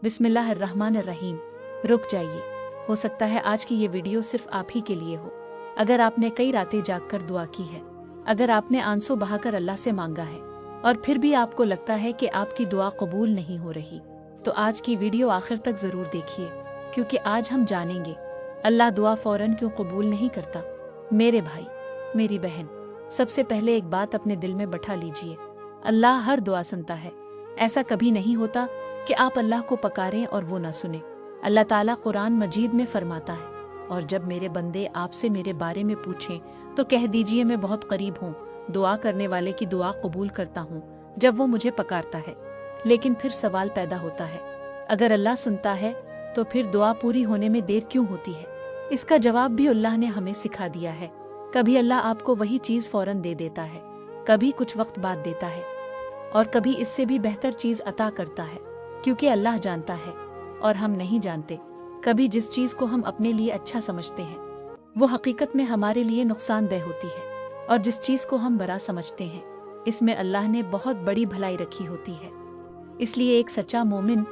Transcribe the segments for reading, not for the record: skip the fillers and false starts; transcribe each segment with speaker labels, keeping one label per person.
Speaker 1: बिस्मिल्लाहिर्रहमानिर्रहीम। रुक जाइए, हो सकता है आज की ये वीडियो सिर्फ आप ही के लिए हो। अगर आपने कई रातें जागकर दुआ की है, अगर आपने आंसू बहाकर अल्लाह से मांगा है और फिर भी आपको लगता है कि आपकी दुआ कबूल नहीं हो रही, तो आज की वीडियो आखिर तक ज़रूर देखिए, क्योंकि आज हम जानेंगे अल्लाह दुआ फ़ौरन क्यों कबूल नहीं करता। मेरे भाई, मेरी बहन, सबसे पहले एक बात अपने दिल में बैठा लीजिए, अल्लाह हर दुआ सुनता है। ऐसा कभी नहीं होता कि आप अल्लाह को पकारें और वो ना सुने। अल्लाह ताला कुरान मजीद में फरमाता है, और जब मेरे बंदे आपसे मेरे बारे में पूछें तो कह दीजिए मैं बहुत करीब हूँ, दुआ करने वाले की दुआ कबूल करता हूँ जब वो मुझे पकारता है। लेकिन फिर सवाल पैदा होता है, अगर अल्लाह सुनता है तो फिर दुआ पूरी होने में देर क्यों होती है? इसका जवाब भी अल्लाह ने हमें सिखा दिया है। कभी अल्लाह आपको वही चीज़ फौरन दे देता है, कभी कुछ वक्त बाद देता है, और कभी इससे भी बेहतर चीज़ अता करता है, क्योंकि अल्लाह जानता है और हम नहीं जानते। कभी जिस चीज़ को हम अपने लिए अच्छा समझते हैं वो हकीकत में हमारे लिए नुकसानदेह होती है, और जिस चीज़ को हम बुरा समझते हैं इसमें अल्लाह ने बहुत बड़ी भलाई रखी होती है। इसलिए एक सच्चा मोमिन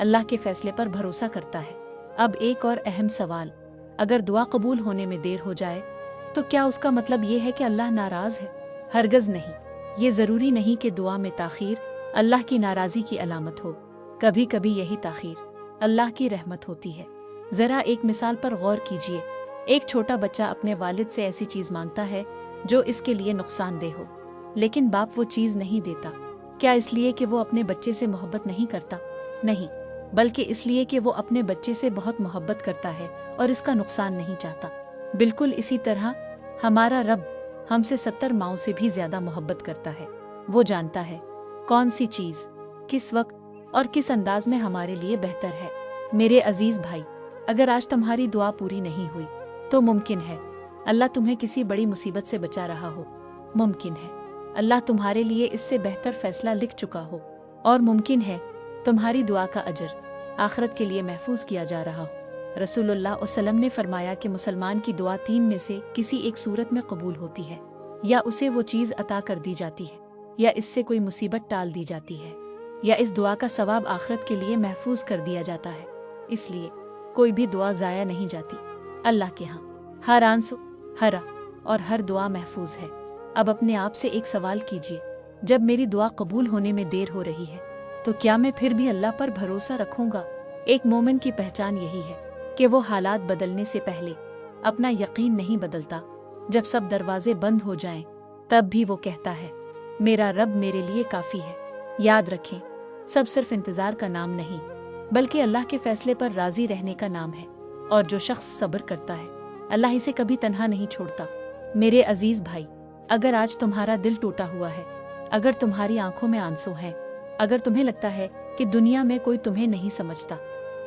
Speaker 1: अल्लाह के फैसले पर भरोसा करता है। अब एक और अहम सवाल, अगर दुआ कबूल होने में देर हो जाए तो क्या उसका मतलब ये है कि अल्लाह नाराज़ है? हरगज़ नहीं। ये ज़रूरी नहीं कि दुआ में ताख़ीर अल्लाह की नाराज़गी की अलामत हो। कभी कभी यही ताख़ीर अल्लाह की रहमत होती है। ज़रा एक मिसाल पर गौर कीजिए। एक छोटा बच्चा अपने वालिद से ऐसी चीज़ मांगता है जो इसके लिए नुकसानदेह हो, लेकिन बाप वो चीज़ नहीं देता। क्या इसलिए कि वो अपने बच्चे से मोहब्बत नहीं करता? नहीं, बल्कि इसलिए कि वो अपने बच्चे से बहुत मोहब्बत करता है और इसका नुकसान नहीं चाहता। बिल्कुल इसी तरह हमारा रब हमसे 70 माओं से भी ज़्यादा मोहब्बत करता है। वो जानता है कौन सी चीज़ किस वक्त और किस अंदाज में हमारे लिए बेहतर है। मेरे अजीज़ भाई, अगर आज तुम्हारी दुआ पूरी नहीं हुई तो मुमकिन है अल्लाह तुम्हें किसी बड़ी मुसीबत से बचा रहा हो। मुमकिन है अल्लाह तुम्हारे लिए इससे बेहतर फैसला लिख चुका हो, और मुमकिन है तुम्हारी दुआ का अजर आखिरत के लिए महफूज किया जा रहा हो। रसूलुल्लाह वसल्लम ने फरमाया कि मुसलमान की दुआ 3 में से किसी एक सूरत में कबूल होती है, या उसे वो चीज़ अता कर दी जाती है, या इससे कोई मुसीबत टाल दी जाती है, या इस दुआ का सवाब आखिरत के लिए महफूज कर दिया जाता है। इसलिए कोई भी दुआ ज़ाया नहीं जाती। अल्लाह के यहाँ हर आंसू, हर और हर दुआ महफूज है। अब अपने आप से एक सवाल कीजिए, जब मेरी दुआ कबूल होने में देर हो रही है तो क्या मैं फिर भी अल्लाह पर भरोसा रखूंगा? एक मोमिन की पहचान यही है कि वो हालात बदलने से पहले अपना यकीन नहीं बदलता। जब सब दरवाजे बंद हो जाएं, तब भी वो कहता है मेरा रब मेरे लिए काफ़ी है। याद रखें, सब सिर्फ इंतज़ार का नाम नहीं, बल्कि अल्लाह के फैसले पर राज़ी रहने का नाम है। और जो शख्स सब्र करता है अल्लाह इसे कभी तन्हा नहीं छोड़ता। मेरे अजीज़ भाई, अगर आज तुम्हारा दिल टूटा हुआ है, अगर तुम्हारी आंखों में आंसू हैं, अगर तुम्हें लगता है कि दुनिया में कोई तुम्हें नहीं समझता,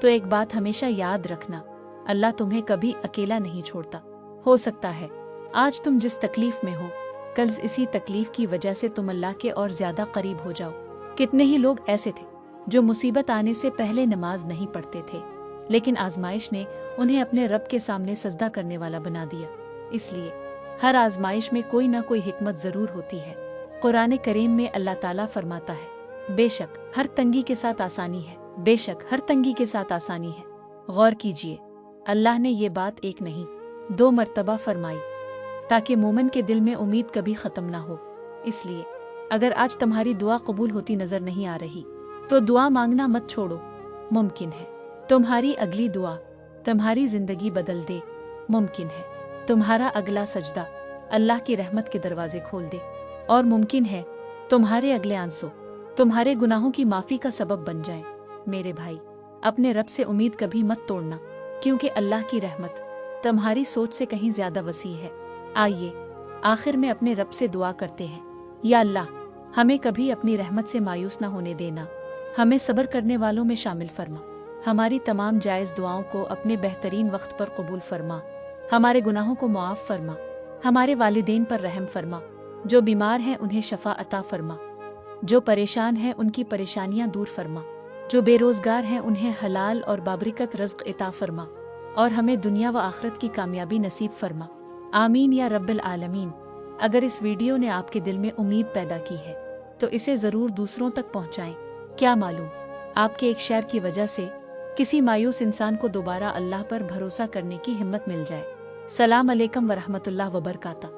Speaker 1: तो एक बात हमेशा याद रखना, अल्लाह तुम्हें कभी अकेला नहीं छोड़ता। हो सकता है आज तुम जिस तकलीफ में हो, कल इसी तकलीफ की वजह से तुम अल्लाह के और ज़्यादा करीब हो जाओ। कितने ही लोग ऐसे थे जो मुसीबत आने से पहले नमाज नहीं पढ़ते थे, लेकिन आजमाइश ने उन्हें अपने रब के सामने सजदा करने वाला बना दिया। इसलिए हर आजमाइश में कोई ना कोई हिकमत ज़रूर होती है। कुरान करीम में अल्लाह ताला फरमाता है, बेशक हर तंगी के साथ आसानी है, बेशक हर तंगी के साथ आसानी है। गौर कीजिए, अल्लाह ने ये बात एक नहीं 2 मरतबा फरमाई, ताकि मोमिन के दिल में उम्मीद कभी ख़त्म ना हो। इसलिए अगर आज तुम्हारी दुआ कबूल होती नज़र नहीं आ रही तो दुआ मांगना मत छोड़ो। मुमकिन है तुम्हारी अगली दुआ तुम्हारी ज़िंदगी बदल दे। मुमकिन है तुम्हारा अगला सजदा अल्लाह की रहमत के दरवाजे खोल दे, और मुमकिन है तुम्हारे अगले आंसू तुम्हारे गुनाहों की माफ़ी का सबब बन जाए। मेरे भाई, अपने रब से उम्मीद कभी मत तोड़ना, क्योंकि अल्लाह की रहमत तुम्हारी सोच से कहीं ज़्यादा वसी है। आइए आखिर में अपने रब से दुआ करते हैं, या अल्लाह हमें कभी अपनी रहमत से मायूस न होने देना, हमें सब्र करने वालों में शामिल फरमा, हमारी तमाम जायज़ दुआओं को अपने बेहतरीन वक्त पर कबूल फरमा, हमारे गुनाहों को मुआफ़ फरमा, हमारे वालिदैन पर रहम फरमा, जो बीमार हैं उन्हें शफा अता फरमा, जो परेशान हैं उनकी परेशानियां दूर फरमा, जो बेरोज़गार हैं उन्हें हलाल और बाबरकत रज़्क़ अता फरमा, और हमें दुनिया व आखिरत की कामयाबी नसीब फरमा। आमीन या रब्बिल आलमीन। अगर इस वीडियो ने आपके दिल में उम्मीद पैदा की है तो इसे ज़रूर दूसरों तक पहुँचाएँ। क्या मालूम आपके एक शेयर की वजह से किसी मायूस इंसान को दोबारा अल्लाह पर भरोसा करने की हिम्मत मिल जाए। सलाम अलैकुम वरहमतुल्लाह वबरकाता।